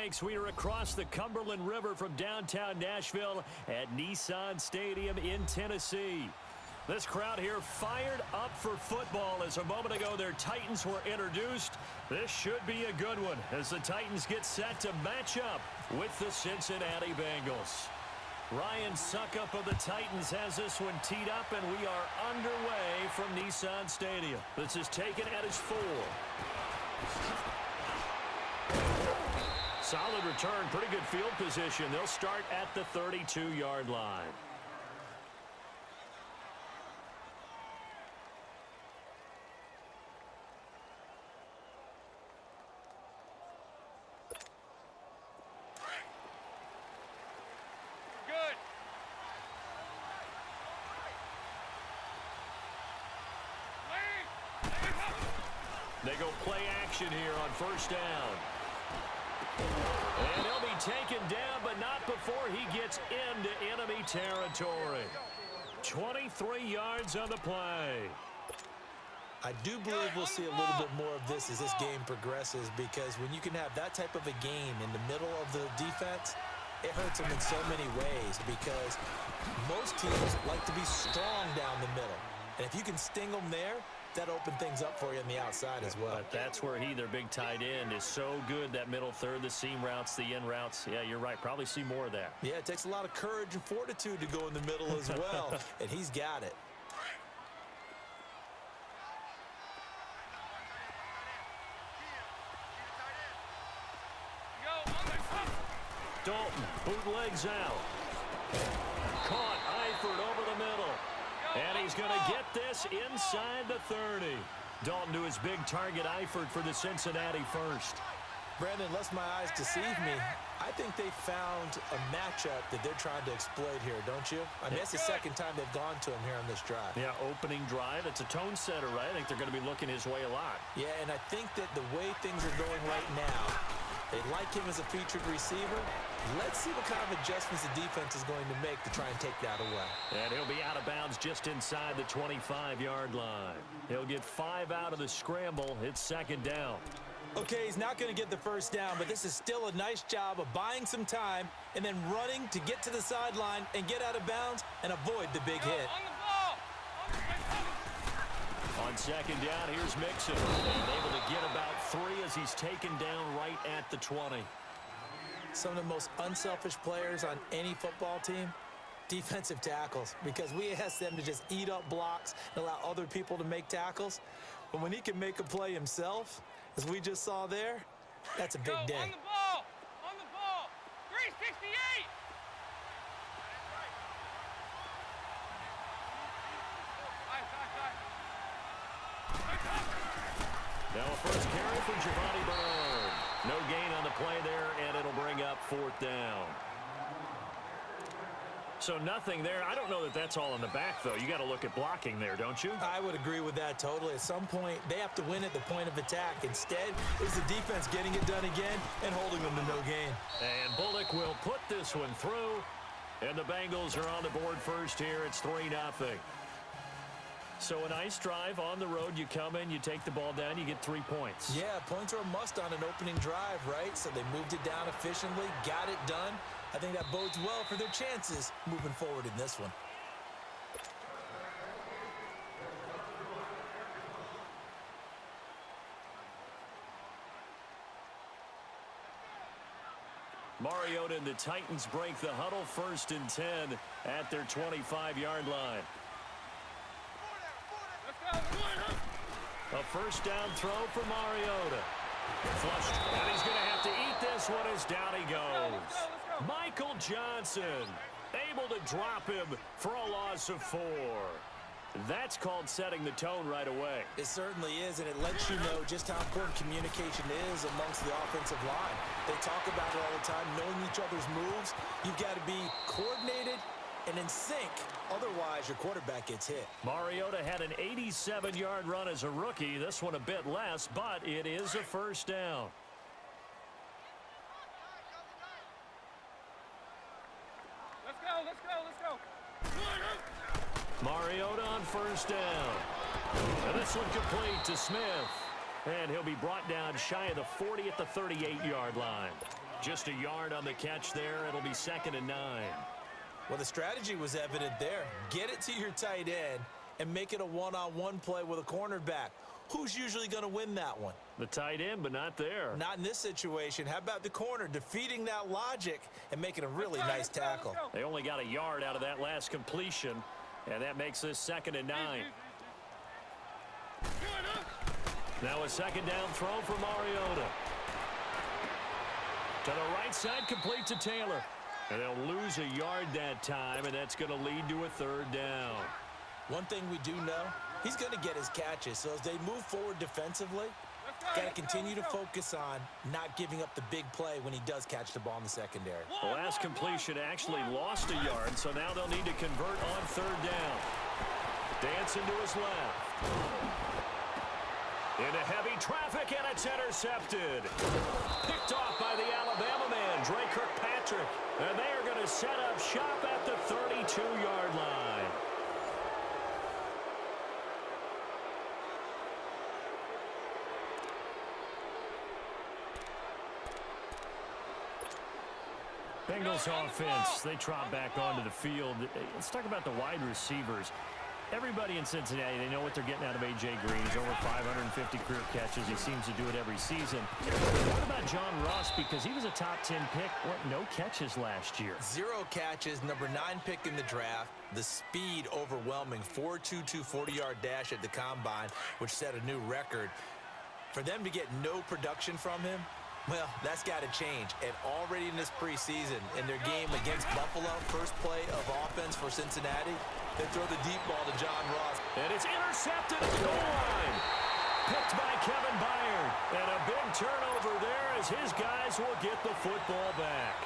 thanks. We are across the Cumberland River from downtown Nashville at Nissan Stadium in Tennessee. This crowd here fired up for football as a moment ago their Titans were introduced. This should be a good one as the Titans get set to match up with the Cincinnati Bengals. Ryan Suckup of the Titans has this one teed up, and we are underway from Nissan Stadium. This is taken at his 4. Solid return, pretty good field position. They'll start at the 32-yard line. They go play action here on first down. And he'll be taken down, but not before he gets into enemy territory. 23 yards on the play. I do believe we'll see a little bit more of this as this game progresses, because when you can have that type of a game in the middle of the defense, it hurts them in so many ways, because most teams like to be strong down the middle. And if you can sting them there, that opened things up for you on the outside as well. But that's where their big tight end, is so good, that middle third, the seam routes, the in routes. Yeah, you're right. Probably see more of that. Yeah, it takes a lot of courage and fortitude to go in the middle as well, and he's got it. Dalton, bootlegs out. Caught Eifert over the middle. And he's going to get this inside the 30. Dalton to his big target, Eifert, for the Cincinnati first. Brandon, lest my eyes deceive me, I think they found a matchup that they're trying to exploit here, don't you? I mean, that's the second time they've gone to him here on this drive. Yeah, opening drive. It's a tone setter, right? I think they're going to be looking his way a lot. Yeah, and I think that the way things are going right now, they like him as a featured receiver. Let's see what kind of adjustments the defense is going to make to try and take that away. And he'll be out of bounds just inside the 25-yard line. He'll get 5 out of the scramble. It's second down. Okay, he's not going to get the first down, but this is still a nice job of buying some time and then running to get to the sideline and get out of bounds and avoid the big hit. On second down, here's Mixon. And able to get about 3 as he's taken down right at the 20. Some of the most unselfish players on any football team, defensive tackles, because we ask them to just eat up blocks and allow other people to make tackles. But when he can make a play himself, as we just saw there, that's a big day. On the ball, 368. Now a first carry for Giovanni Bernard. No gain on the play there, and it'll bring up 4th down. So nothing there. I don't know that that's all in the back, though. You got to look at blocking there, don't you? I would agree with that totally. At some point, they have to win at the point of attack. Instead, it's the defense getting it done again and holding them to no gain. And Bullock will put this one through, and the Bengals are on the board first here. It's 3-0. So a nice drive on the road. You come in, you take the ball down, you get 3 points. Yeah, points are a must on an opening drive, right? So they moved it down efficiently, got it done. I think that bodes well for their chances moving forward in this one. Mariota and the Titans break the huddle, 1st and 10 at their 25-yard line. A first down throw for Mariota. Flushed, and he's going to have to eat this one as down he goes. Michael Johnson able to drop him for a loss of 4. That's called setting the tone right away. It certainly is, and it lets you know just how important communication is amongst the offensive line. They talk about it all the time, knowing each other's moves. You've got to be coordinated and in sync. Otherwise, your quarterback gets hit. Mariota had an 87-yard run as a rookie. This one a bit less, but it is a first down. Let's go. Mariota on first down. And this one complete to Smith. And he'll be brought down shy of the 40 at the 38-yard line. Just a yard on the catch there. It'll be 2nd and 9. Well, the strategy was evident there. Get it to your tight end and make it a one-on-one play with a cornerback. Who's usually going to win that one? The tight end, but not there. Not in this situation. How about the corner defeating that logic and making a really nice tackle? They only got a yard out of that last completion, and that makes this 2nd and 9. Now a 2nd down throw for Mariota. To the right side, complete to Taylor. And they'll lose a yard that time, and that's going to lead to a 3rd down. One thing we do know, he's going to get his catches. So as they move forward defensively, got to continue to focus on not giving up the big play when he does catch the ball in the secondary. The last completion actually lost a yard, so now they'll need to convert on 3rd down. Dancing to his left. Into heavy traffic, and it's intercepted. Picked off by the Alabama man, Dre Kirkpatrick. And they are going to set up shop at the 32-yard line. Bengals offense, they trot back onto the field. Let's talk about the wide receivers. Everybody in Cincinnati, they know what they're getting out of A.J. Green. He's over 550 career catches. He seems to do it every season. What about John Ross? Because he was a top 10 pick. What, no catches last year? 0 catches, number 9 pick in the draft. The speed overwhelming, 4.22 40-yard dash at the combine, which set a new record. For them to get no production from him, well, that's got to change. And already in this preseason, in their game against Buffalo, first play of offense for Cincinnati, they throw the deep ball to John Ross. And it's intercepted at the goal line. Picked by Kevin Byard. And a big turnover there as his guys will get the football back.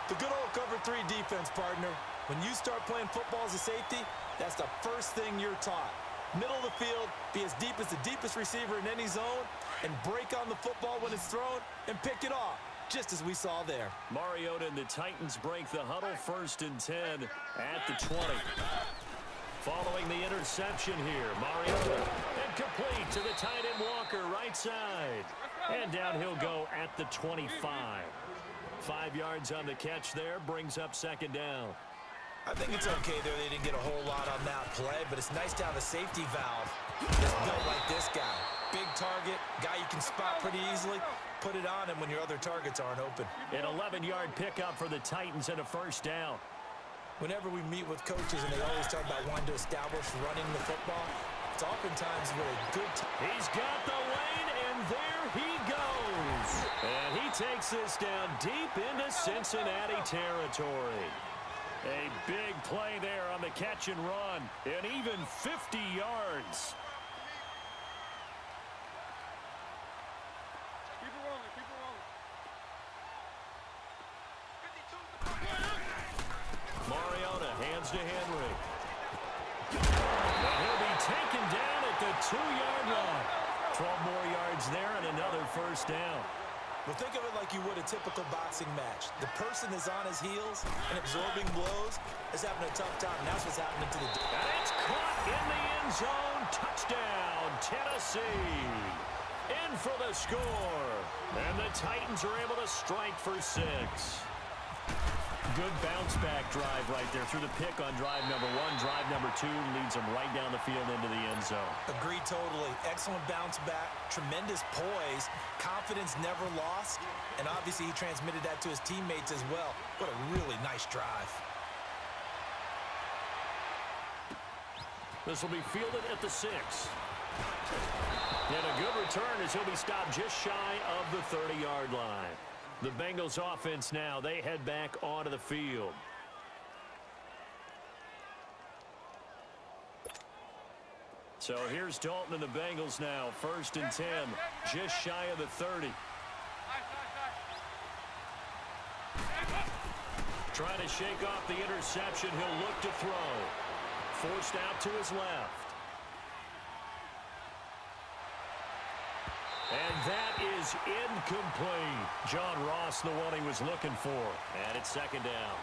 The good old cover 3 defense, partner. When you start playing football as a safety, that's the first thing you're taught. Middle of the field, be as deep as the deepest receiver in any zone, and break on the football when it's thrown and pick it off, just as we saw there. Mariota and the Titans break the huddle, 1st and 10 at the 20. Following the interception here, Mariota, and complete to the tight end Walker, right side. And down he'll go at the 25. 5 yards on the catch there, brings up 2nd down. I think it's okay there. They didn't get a whole lot on that play, but it's nice to have a safety valve that's built like this guy. Big target, guy you can spot pretty easily. Put it on him when your other targets aren't open. An 11-yard pickup for the Titans and a 1st down. Whenever we meet with coaches and they always talk about wanting to establish running the football, it's oftentimes with a good time. He's got the lane, and there he goes. And he takes this down deep into Cincinnati territory. A big play there on the catch and run, and even 50 yards. Keep it rolling, keep it rolling. Mariota hands to Henry. And he'll be taken down at the 2-yard line. 12 more yards there and another 1st down. Well, think of it like you would a typical boxing match. The person is on his heels and absorbing blows is having a tough time. And that's what's happening to the... And it's caught in the end zone. Touchdown, Tennessee. In for the score. And the Titans are able to strike for 6. Good bounce-back drive right there through the pick on drive number 1. Drive number 2 leads them right down the field into the end zone. Agreed totally. Excellent bounce back. Tremendous poise. Confidence never lost. And obviously he transmitted that to his teammates as well. What a really nice drive. This will be fielded at the 6. And a good return as he'll be stopped just shy of the 30-yard line. The Bengals offense now, they head back onto the field. So here's Dalton and the Bengals now. 1st and 10, just shy of the 30. Trying to shake off the interception. He'll look to throw. Forced out to his left. And that is incomplete. John Ross, the one he was looking for. And it's 2nd down.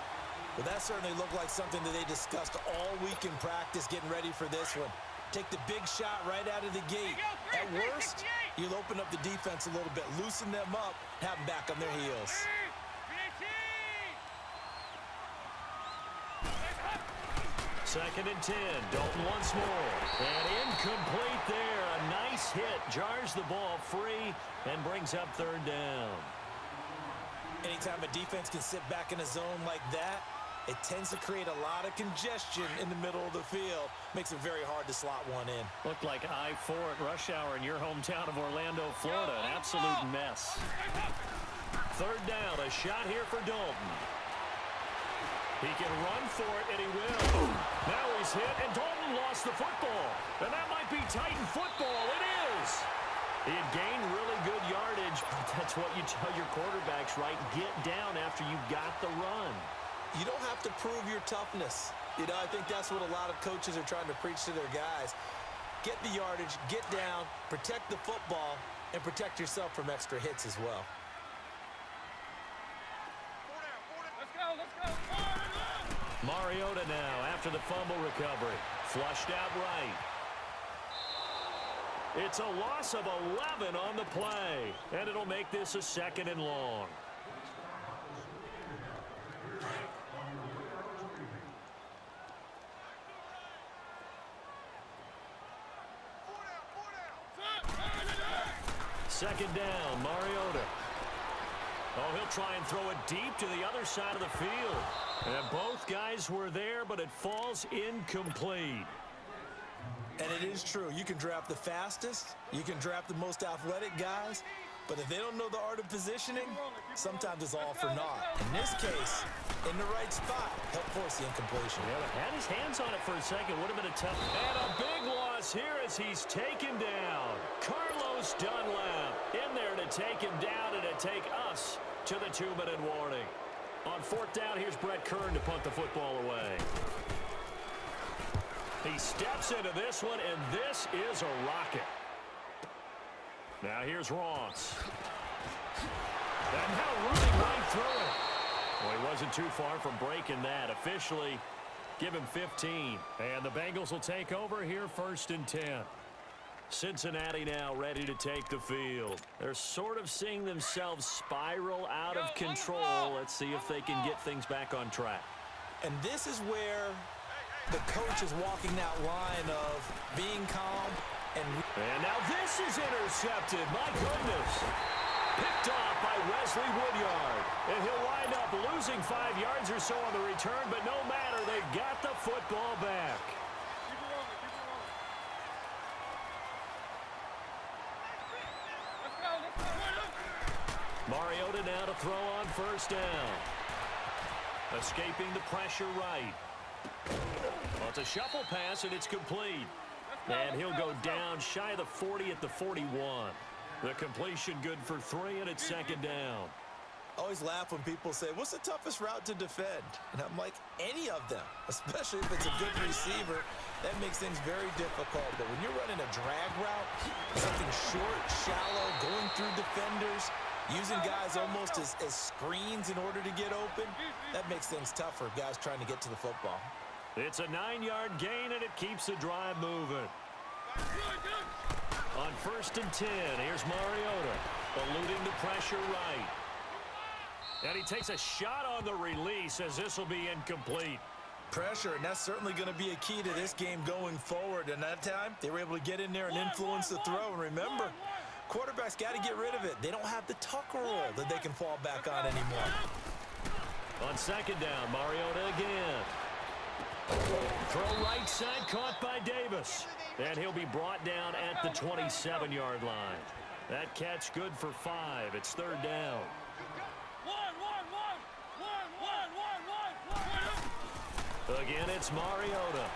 Well, that certainly looked like something that they discussed all week in practice getting ready for this one. Take the big shot right out of the gate. At worst, you'll open up the defense a little bit, loosen them up, have them back on their heels. Second and 10. Dalton once more. And incomplete there. A nice hit. Jars the ball free and brings up third down. Anytime a defense can sit back in a zone like that, it tends to create a lot of congestion in the middle of the field. Makes it very hard to slot one in. Looked like I-4 at rush hour in your hometown of Orlando, Florida. An absolute mess. Third down. A shot here for Dalton. He can run for it, and he will. Now he's hit, and Dalton lost the football. And that might be Titan football. It is. He had gained really good yardage, but that's what you tell your quarterbacks, right? Get down after you got the run. You don't have to prove your toughness. You know, I think that's what a lot of coaches are trying to preach to their guys. Get the yardage, get down, protect the football, and protect yourself from extra hits as well. Let's go, let's go. Mariota now after the fumble recovery. Flushed out right. It's a loss of 11 on the play, and it'll make this a second and long. Second down, Mariota. Oh, he'll try and throw it deep to the other side of the field. And both guys were there, but it falls incomplete. And it is true. You can draft the fastest. You can draft the most athletic guys. But if they don't know the art of positioning, sometimes it's all for naught. In this case, in the right spot, helped force the incompletion. Yeah, but had his hands on it for a second. Would have been a tough. And a big loss here as he's taken down. Carlos Dunlap in there to take him down and to take us to the 2-minute warning. On fourth down, here's Brett Kern to punt the football away. He steps into this one, and this is a rocket. Now here's Ross. And now running right through it. Well, he wasn't too far from breaking that. Officially, give him 15. And the Bengals will take over here first and 10. Cincinnati now ready to take the field. They're sort of seeing themselves spiral out of control. Let's see if they can get things back on track. And this is where the coach is walking that line of being calm and now this is intercepted. My goodness. Picked off by Wesley Woodyard. And he'll wind up losing 5 yards or so on the return, but no matter, they've got the football back. Keep it rolling, keep it rolling. Let's go, let's go. Mariota now to throw on first down. Escaping the pressure right. Well, it's a shuffle pass, and it's complete. And he'll go down shy of the 40 at the 41. The completion good for 3, and it's second down. I always laugh when people say, what's the toughest route to defend? And I'm like, any of them, especially if it's a good receiver. That makes things very difficult. But when you're running a drag route, something short, shallow, going through defenders, using guys almost as screens in order to get open, that makes things tougher, guys trying to get to the football. It's a 9-yard gain, and it keeps the drive moving. On first and 10, here's Mariota, eluding the pressure right. And he takes a shot on the release as this will be incomplete. Pressure, and that's certainly going to be a key to this game going forward. And that time, they were able to get in there and influence the throw. And remember, quarterbacks got to get rid of it. They don't have the tuck roll that they can fall back on anymore. On second down, Mariota again. Throw right side caught by Davis. And he'll be brought down at the 27-yard line. That catch good for 5. It's third down. Again, it's Mariota.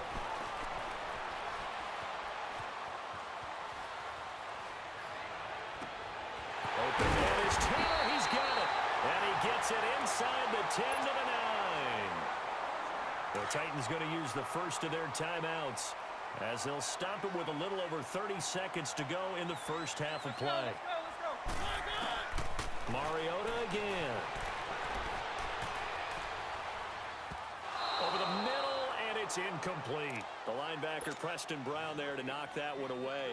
Open man is Taylor. He's got it. And he gets it inside the 10 to the 9. The Titans going to use the first of their timeouts as they'll stop it with a little over 30 seconds to go in the first half of play. Mariota again. Over the middle, and it's it's incomplete. The linebacker, Preston Brown, there to knock that one away.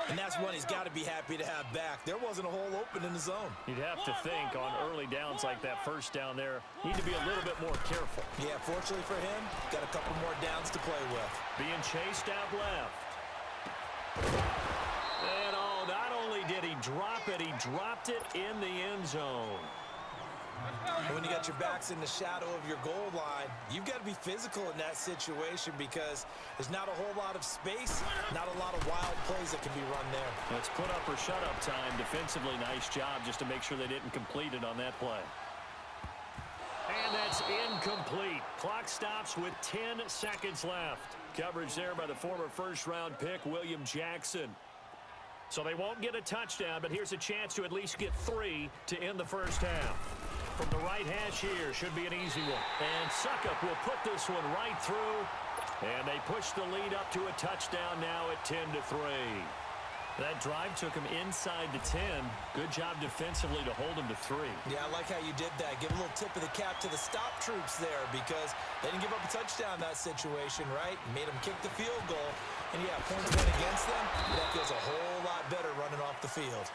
And that's one he's got to be happy to have back. There wasn't a hole open in the zone. You'd have to think on early downs like that first down there, need to be a little bit more careful. Yeah, fortunately for him, got a couple more downs to play with. Being chased out left. And oh, not only did he drop it, he dropped it in the end zone. And when you got your backs in the shadow of your goal line, you've got to be physical in that situation because there's not a whole lot of space, not a lot of wild plays that can be run there. Let's put up or shut up time. Defensively, nice job just to make sure they didn't complete it on that play. And that's incomplete. Clock stops with 10 seconds left. Coverage there by the former first-round pick, William Jackson. So they won't get a touchdown, but here's a chance to at least get 3 to end the first half. From the right hash here, should be an easy one. And Suckup will put this one right through. And they push the lead up to a touchdown now at 10-3. That drive took him inside the 10. Good job defensively to hold him to 3. Yeah, I like how you did that. Give a little tip of the cap to the stop troops there because they didn't give up a touchdown in that situation, right? Made them kick the field goal. And, yeah, points went against them. That feels a whole lot better running off the field.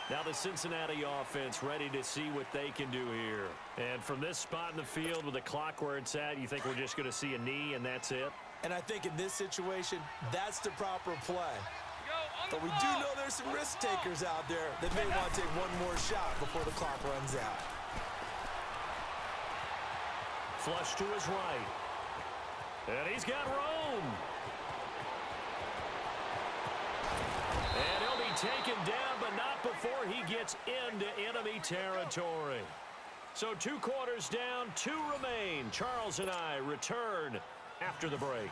Now the Cincinnati offense ready to see what they can do here. And from this spot in the field with the clock where it's at, you think we're just going to see a knee and that's it? And I think in this situation, that's the proper play. But we do know there's some risk takers out there that may want to take one more shot before the clock runs out. Flush to his right. And he's got room. And he'll be taken down, but not before he gets into enemy territory. So 2 quarters down, 2 remain. Charles and I return after the break.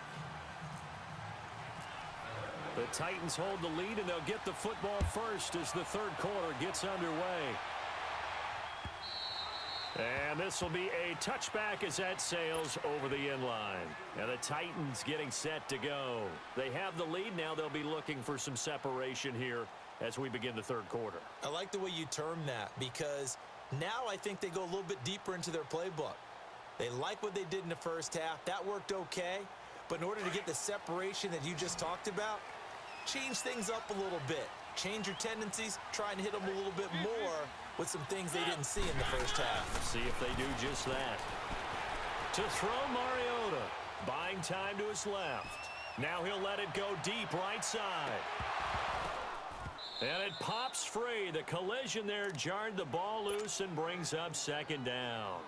The Titans hold the lead, and they'll get the football first as the third quarter gets underway. And this will be a touchback as that sails over the end line. And the Titans getting set to go. They have the lead. Now they'll be looking for some separation here as we begin the third quarter. I like the way you term that because now I think they go a little bit deeper into their playbook. They like what they did in the first half. That worked okay. But in order to get the separation that you just talked about, change things up a little bit. Change your tendencies. Try and hit them a little bit more with some things they didn't see in the first half. See if they do just that. To throw Mariota. Buying time to his left. Now he'll let it go deep right side. And it pops free. The collision there jarred the ball loose and brings up second down.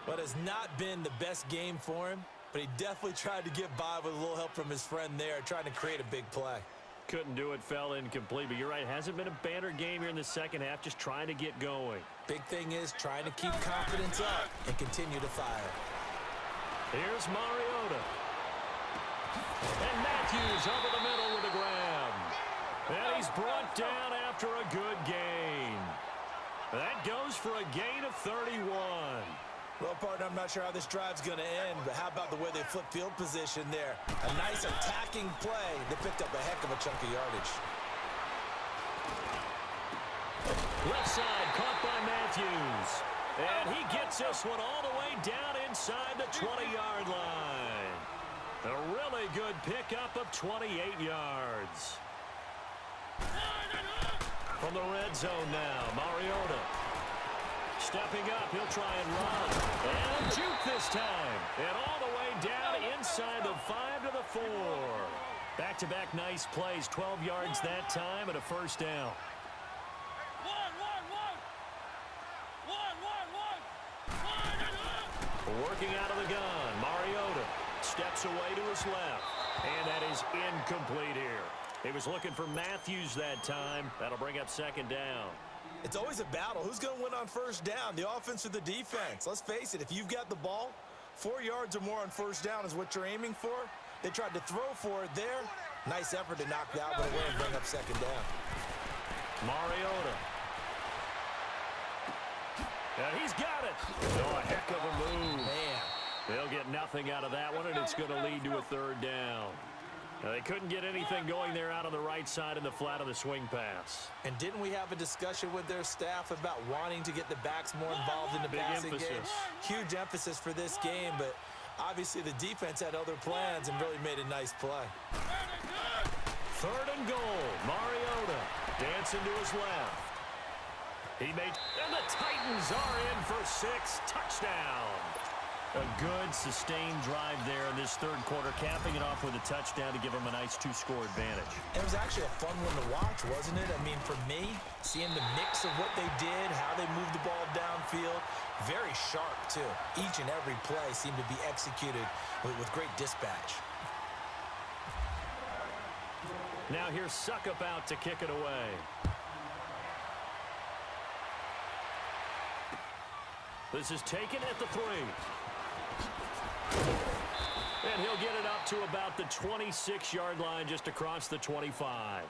But has not been the best game for him, but he definitely tried to get by with a little help from his friend there, trying to create a big play. Couldn't do it, fell incomplete, but you're right, hasn't been a banner game here in the second half, just trying to get going. Big thing is trying to keep confidence up and continue to fire. Here's Mariota. And Matthews over the middle with a grab. And he's brought down after a good gain. That goes for a gain of 31. Well, partner, I'm not sure how this drive's going to end, but how about the way they flip field position there? A nice attacking play that picked up a heck of a chunk of yardage. Left side caught by Matthews. And he gets this one all the way down inside the 20-yard line. A really good pickup of 28 yards. From the red zone now, Mariota. Stepping up, he'll try and run. And juke this time. And all the way down inside the 5 to the 4. Back-to-back nice plays, 12 yards that time and a first down. Working out of the gun, Mariota steps away to his left. And that is incomplete here. He was looking for Matthews that time. That'll bring up second down. It's always a battle. Who's going to win on first down, the offense or the defense? Let's face it, if you've got the ball, 4 yards or more on first down is what you're aiming for. They tried to throw for it there. Nice effort to knock that one away and bring up second down. Mariota. And he's got it. Oh, a heck of a move. Man. They'll get nothing out of that one, and it's going to lead to a third down. They couldn't get anything going there out on the right side in the flat of the swing pass. And didn't we have a discussion with their staff about wanting to get the backs more involved in the passing game? Huge emphasis for this game, but obviously the defense had other plans and really made a nice play. 3rd and goal. Mariota dancing to his left. And the Titans are in for 6. Touchdown. A good, sustained drive there in this 3rd quarter, capping it off with a touchdown to give them a nice 2-score advantage. It was actually a fun one to watch, wasn't it? I mean, for me, seeing the mix of what they did, how they moved the ball downfield, very sharp, too. Each and every play seemed to be executed with great dispatch. Now here's Suckup out to kick it away. This is taken at the 3. And he'll get it up to about the 26-yard line, just across the 25.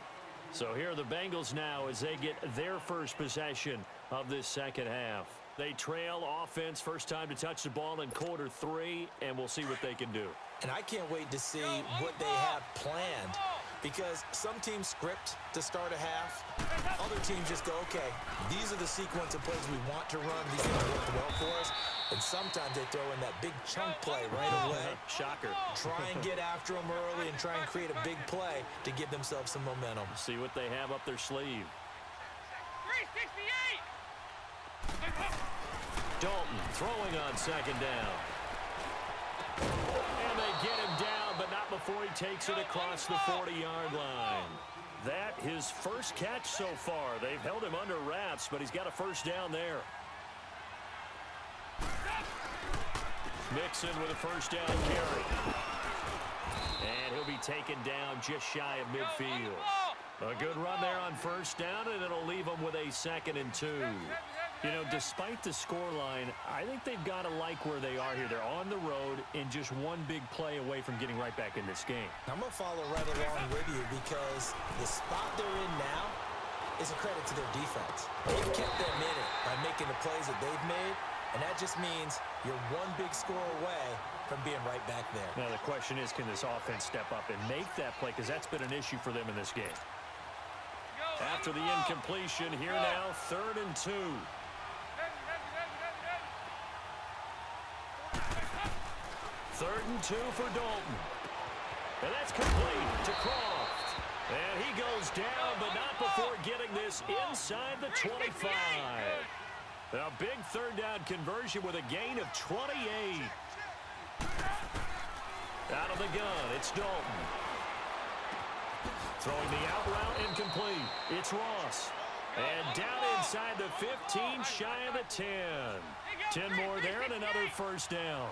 So here are the Bengals now as they get their first possession of this second half. They trail offense, first time to touch the ball in quarter 3, and we'll see what they can do. And I can't wait to see what they have planned, because some teams script to start a half. Other teams just go, okay, these are the sequence of plays we want to run. These things work well for us. And sometimes they throw in that big chunk play right away. Shocker. Try and get after them early and try and create a big play to give themselves some momentum. See what they have up their sleeve. 368. Dalton throwing on 2nd down. And they get him down, but not before he takes it across the 40-yard line. That his first catch so far. They've held him under wraps, but he's got a first down there. Mixon with a first down carry. And he'll be taken down just shy of midfield. A good run there on first down, and it'll leave them with a 2nd and 2. You know, despite the scoreline, I think they've got to like where they are here. They're on the road and just one big play away from getting right back in this game. I'm going to follow right along with you, because the spot they're in now is a credit to their defense. They've kept them in it by making the plays that they've made, and that just means you're one big score away from being right back there. Now the question is, can this offense step up and make that play? Because that's been an issue for them in this game. After the incompletion, here now, 3rd and 2. 3rd and 2 for Dalton. And that's complete to Croft. And he goes down, but not before getting this inside the 25. A big 3rd down conversion with a gain of 28. Out of the gun, it's Dalton. Throwing the out route, incomplete. It's Ross. And down inside the 15, shy of the 10. 10 more there and another first down.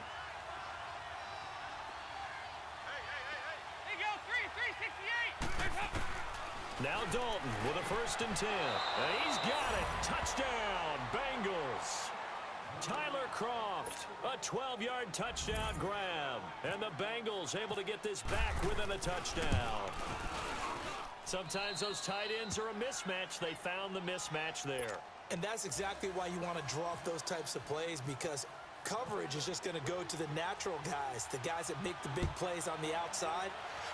Now Dalton with a 1st and 10. And he's got it. Touchdown, Bengals. Tyler Croft, a 12-yard touchdown grab. And the Bengals able to get this back within a touchdown. Sometimes those tight ends are a mismatch. They found the mismatch there. And that's exactly why you want to draw up those types of plays, because coverage is just going to go to the natural guys, the guys that make the big plays on the outside.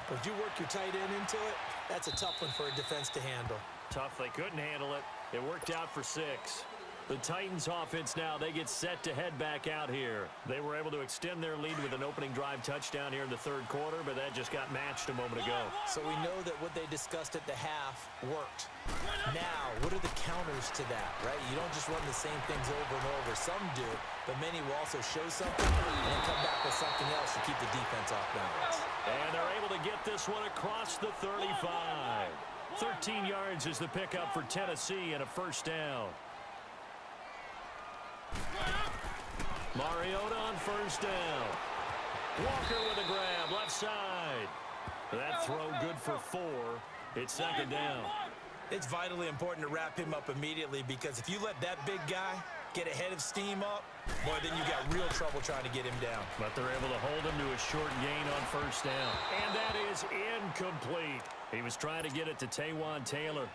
But if you work your tight end into it, that's a tough one for a defense to handle. Tough. They couldn't handle it. It worked out for 6. The Titans offense now, they get set to head back out here. They were able to extend their lead with an opening drive touchdown here in the 3rd quarter, but that just got matched a moment ago. So we know that what they discussed at the half worked. Now, what are the counters to that, right? You don't just run the same things over and over. Some do, but many will also show something and then come back with something else to keep the defense off balance. And they're able to get this one across the 35. 13 yards is the pickup for Tennessee and a first down. Mariota on first down. Walker with a grab, left side. That throw good for 4. It's 2nd down. It's vitally important to wrap him up immediately, because if you let that big guy get ahead of steam up, boy, then you got real trouble trying to get him down. But they're able to hold him to a short gain on first down. And that is incomplete. He was trying to get it to Taywan Taylor.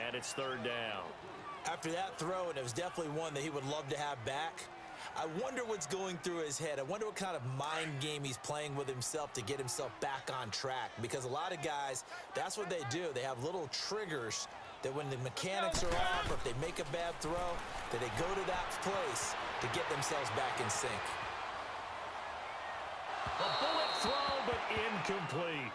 And it's 3rd down. After that throw, and it was definitely one that he would love to have back, I wonder what's going through his head. I wonder what kind of mind game he's playing with himself to get himself back on track. Because a lot of guys, that's what they do. They have little triggers that when the mechanics are off or if they make a bad throw, that they go to that place to get themselves back in sync. A bullet throw, but incomplete.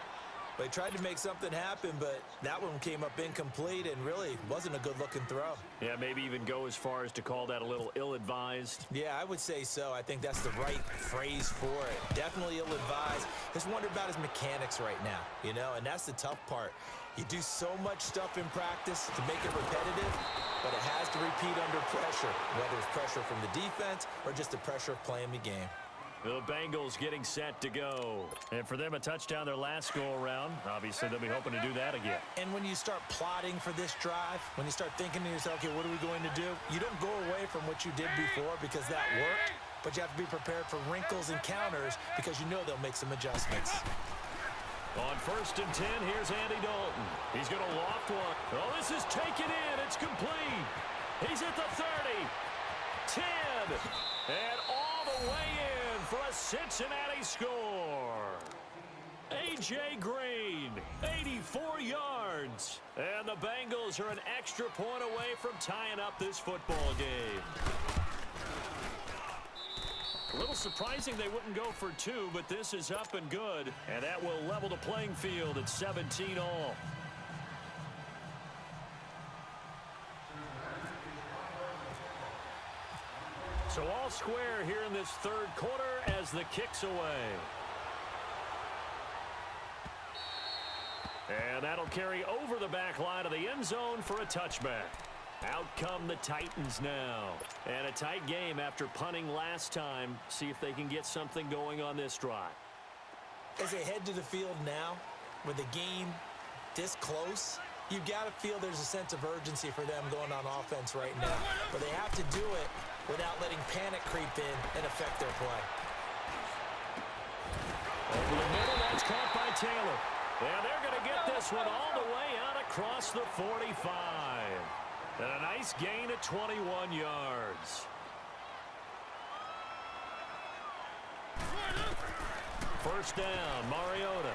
They tried to make something happen, but that one came up incomplete and really wasn't a good-looking throw. Yeah, maybe even go as far as to call that a little ill-advised. Yeah, I would say so. I think that's the right phrase for it. Definitely ill-advised. Just wonder about his mechanics right now, you know, and that's the tough part. You do so much stuff in practice to make it repetitive, but it has to repeat under pressure, whether it's pressure from the defense or just the pressure of playing the game. The Bengals getting set to go. And for them, a touchdown their last go-around. Obviously, they'll be hoping to do that again. And when you start plotting for this drive, when you start thinking to yourself, okay, what are we going to do? You don't go away from what you did before because that worked, but you have to be prepared for wrinkles and counters because you know they'll make some adjustments. On 1st and 10, here's Andy Dalton. He's going to loft one. Oh, this is taken in. It's complete. He's at the 30, 10, and all the way in for a Cincinnati score. A.J. Green, 84 yards. And the Bengals are an extra point away from tying up this football game. A little surprising they wouldn't go for 2, but this is up and good. And that will level the playing field at 17 all. So all square here in this third quarter as the kick's away. And that'll carry over the back line of the end zone for a touchback. Out come the Titans now. And a tight game after punting last time. See if they can get something going on this drive. As they head to the field now, with the game this close, you've got to feel there's a sense of urgency for them going on offense right now. But they have to do it without letting panic creep in and affect their play. Over the middle, that's caught by Taylor. And they're going to get this one all the way out across the 45. And a nice gain at 21 yards. First down, Mariota.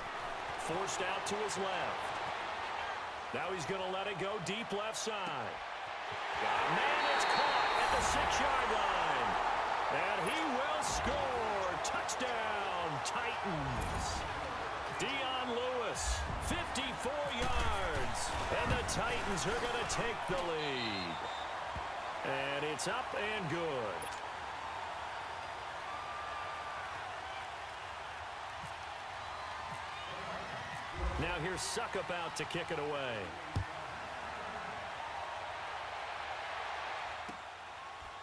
Forced out to his left. Now he's going to let it go deep left side. Man, it's caught at the 6-yard line. And he will score. Touchdown, Titans. Dion Lewis, 54 yards. And the Titans are going to take the lead. And it's up and good. Now here's Suckup out to kick it away.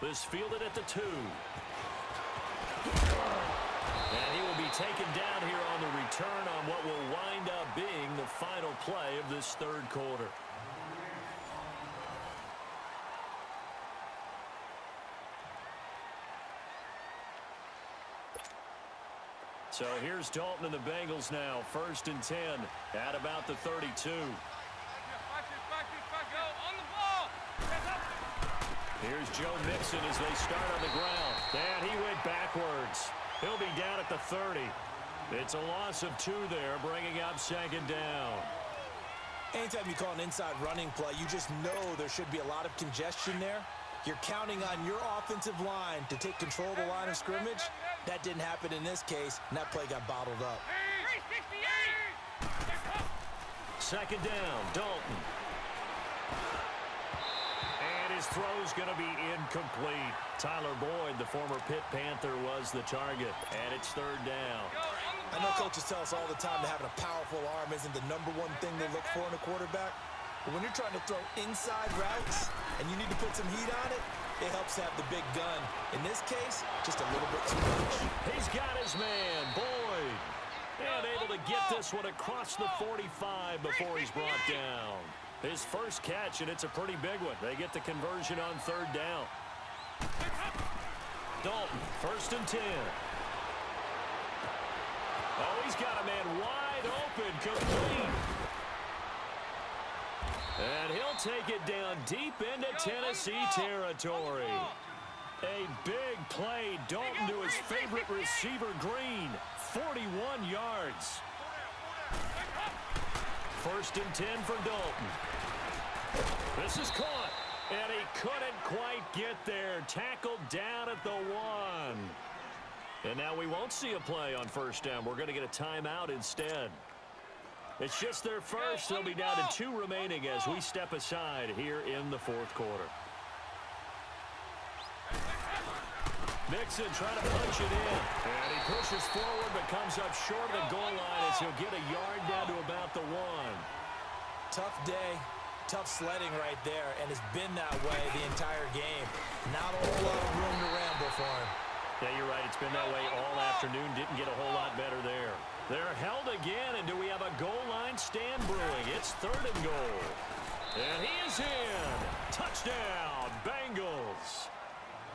This fielded at the 2. And he will be taken down here on the return on what will wind up being the final play of this third quarter. So here's Dalton and the Bengals now. 1st and 10 at about the 32. Here's Joe Mixon as they start on the ground. And he went backwards. He'll be down at the 30. It's a loss of 2 there, bringing up 2nd down. Anytime you call an inside running play, you just know there should be a lot of congestion there. You're counting on your offensive line to take control of the line of scrimmage. That didn't happen in this case, and that play got bottled up. 2nd down, Dalton. And his throw's going to be incomplete. Tyler Boyd, the former Pitt Panther, was the target, and it's 3rd down. I know coaches tell us all the time that having a powerful arm isn't the #1 thing they look for in a quarterback. But when you're trying to throw inside routes and you need to put some heat on it, it helps to have the big gun. In this case, just a little bit too much. He's got his man, Boyd. And able to get this one across the 45 before he's brought down. His first catch, and it's a pretty big one. They get the conversion on 3rd down. Dalton, 1st and 10. Oh, he's got a man wide open, complete. And he'll take it down deep into Tennessee territory. A big play. Dalton to his favorite receiver, Green. 41 yards. First and 10 for Dalton. This is caught. And he couldn't quite get there. Tackled down at the 1. And now we won't see a play on first down. We're going to get a timeout instead. It's just their first. They'll be down to 2 remaining as we step aside here in the fourth quarter. Mixon trying to punch it in. And he pushes forward but comes up short of the goal line as he'll get a yard down to about the 1. Tough day. Tough sledding right there, and it's been that way the entire game. Not a whole lot of room to ramble for him. Yeah, you're right. It's been that way all afternoon. Didn't get a whole lot better there. They're held again, and do we have a goal line stand brewing? It's 3rd and goal. And he is in. Touchdown, Bengals.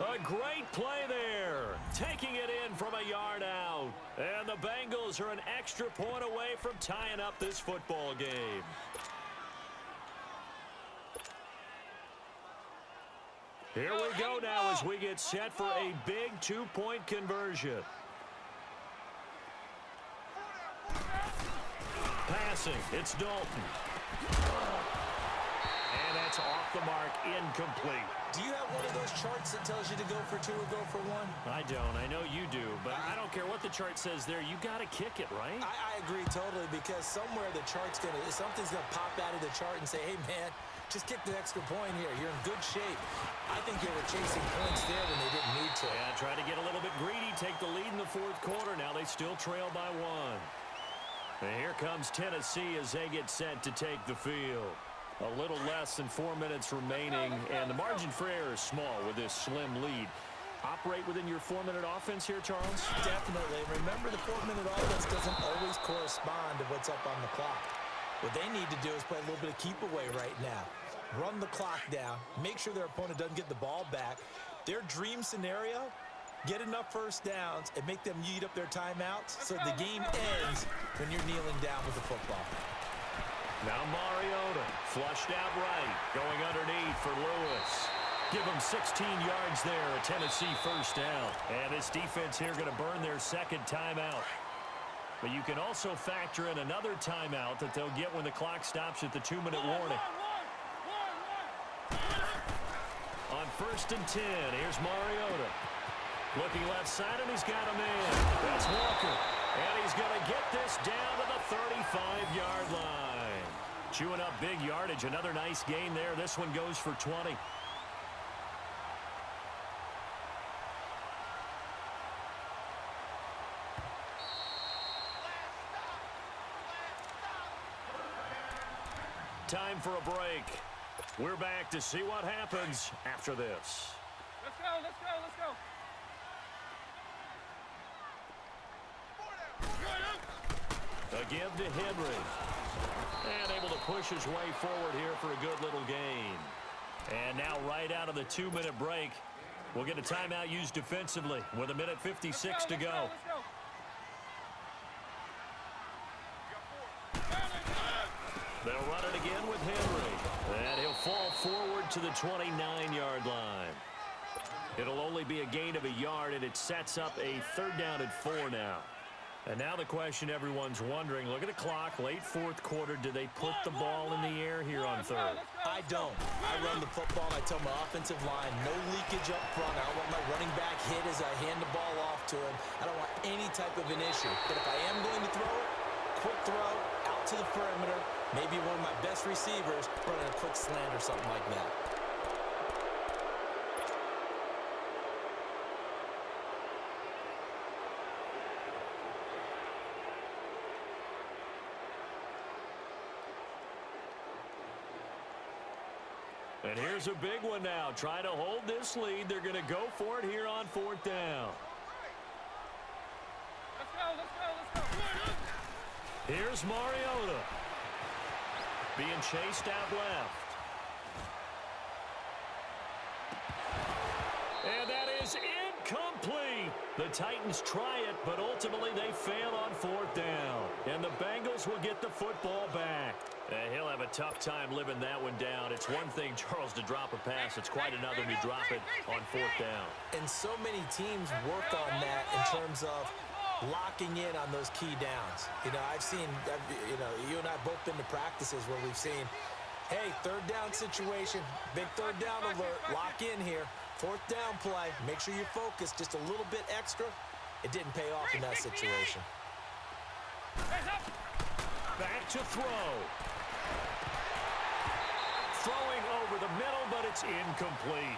A great play there. Taking it in from a yard out. And the Bengals are an extra point away from tying up this football game. Here we go now as we get set for a big 2-point conversion. Passing, it's Dalton. And that's off the mark, incomplete. Do you have one of those charts that tells you to go for 2 or go for 1? I don't. I know you do, but I don't care what the chart says there. You got to kick it, right? I agree totally, because somewhere the chart's something's gonna pop out of the chart and say, hey man, just kick the extra point here. You're in good shape. I think they were chasing points there when they didn't need to. Yeah, try to get a little bit greedy, take the lead in the fourth quarter. Now they still trail by 1. And here comes Tennessee as they get set to take the field. A little less than 4 minutes remaining, and the margin for error is small with this slim lead. Operate within your 4-minute offense here, Charles? Definitely. Remember, the 4-minute offense doesn't always correspond to what's up on the clock. What they need to do is play a little bit of keep away right now. Run the clock down. Make sure their opponent doesn't get the ball back. Their dream scenario, get enough first downs and make them eat up their timeouts so the game ends when you're kneeling down with the football. Now Mariota, flushed out right, going underneath for Lewis. Give them 16 yards there, a Tennessee first down. And this defense here going to burn their second timeout. But you can also factor in another timeout that they'll get when the clock stops at the 2-minute warning. On first and 10, here's Mariota. Looking left side, and he's got him in. That's Walker. And he's going to get this down to the 35-yard line. Chewing up big yardage. Another nice gain there. This one goes for 20. Time for a break. We're back to see what happens after this. Let's go, let's go, let's go. A give to Henry. And able to push his way forward here for a good little gain. And now right out of the 2-minute break, we'll get a timeout used defensively with 1:56 to go. They'll run it again with Henry. And he'll fall forward to the 29-yard line. It'll only be a gain of a yard, and it sets up a 3rd down and 4 now. And now the question everyone's wondering, look at the clock, late fourth quarter, do they put the ball in the air here on 3rd? I don't. I run the football, and I tell my offensive line, no leakage up front. I don't want my running back hit as I hand the ball off to him. I don't want any type of an issue. But if I am going to throw it, quick throw, out to the perimeter, maybe one of my best receivers running a quick slant or something like that. And here's a big one now. Trying to hold this lead. They're going to go for it here on 4th down. Let's go, let's go, let's go. Here's Mariota. Being chased out left. And that is incomplete. The Titans try it, but ultimately they fail on 4th down. And the Bengals will get the football back. He'll have a tough time living that one down. It's one thing, Charles, to drop a pass. It's quite another to drop it on fourth down. And so many teams work on that in terms of locking in on those key downs. You know, you and I have both been to practices where we've seen, hey, third down situation, big third down alert, lock in here. Fourth down play, make sure you focus just a little bit extra. It didn't pay off in that situation. Back to throw. Throwing over the middle, but it's incomplete.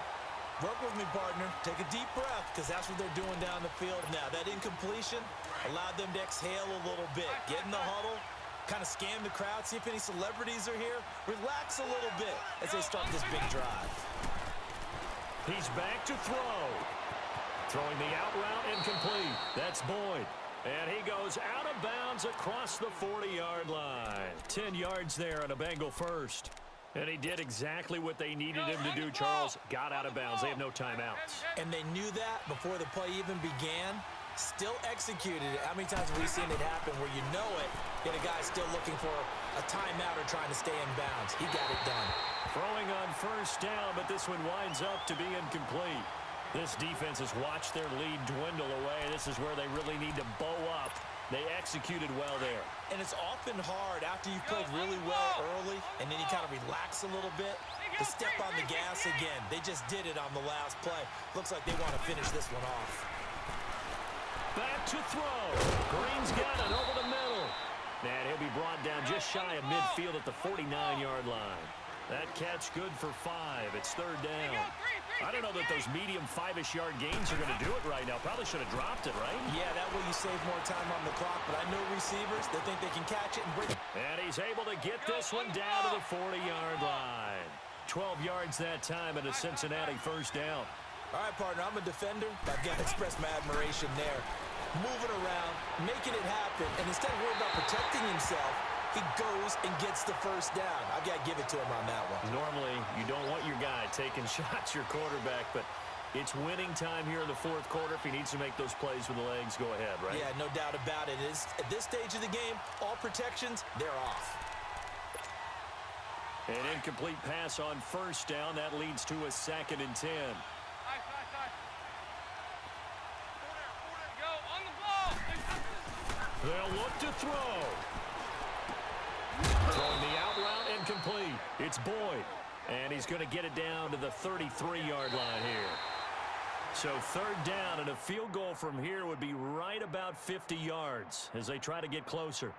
Work with me, partner. Take a deep breath, because that's what they're doing down the field now. That incompletion allowed them to exhale a little bit. Get in the huddle, kind of scan the crowd, see if any celebrities are here. Relax a little bit as they start this big drive. He's back to throw. Throwing the out route incomplete. That's Boyd. And he goes out of bounds across the 40-yard line. 10 yards there on a Bengal first. And he did exactly what they needed him to do, Charles. Got out of bounds. They have no timeouts. And they knew that before the play even began. Still executed it. How many times have we seen it happen where you know it, yet a guy's still looking for a timeout or trying to stay in bounds? He got it done. Throwing on first down, but this one winds up to be incomplete. This defense has watched their lead dwindle away. This is where they really need to bow up. They executed well there. And it's often hard after you've played really well early and then you kind of relax a little bit to step on the gas again. They just did it on the last play. Looks like they want to finish this one off. Back to throw. Green's got it over the middle. And he'll be brought down just shy of midfield at the 49-yard line. That catch good for 5. It's third down. I don't know that those medium 5-ish yard gains are going to do it right now. Probably should have dropped it, right? Yeah, that way you save more time on the clock. But I know receivers, they think they can catch it and bring it. And he's able to get this one down to the 40-yard line. 12 yards that time and a Cincinnati first down. All right, partner, I'm a defender. I've got to express my admiration there. Moving around, making it happen, and instead of worrying about protecting himself, he goes and gets the first down. I've got to give it to him on that one. Normally, you don't want your guy taking shots, your quarterback, but it's winning time here in the fourth quarter. If he needs to make those plays with the legs, go ahead, right? Yeah, no doubt about it. At this stage of the game, all protections, they're off. An incomplete pass on first down. That leads to a 2nd and 10. They'll look to throw. Throwing the out route incomplete. It's Boyd. And he's going to get it down to the 33-yard line here. So third down, and a field goal from here would be right about 50 yards as they try to get closer.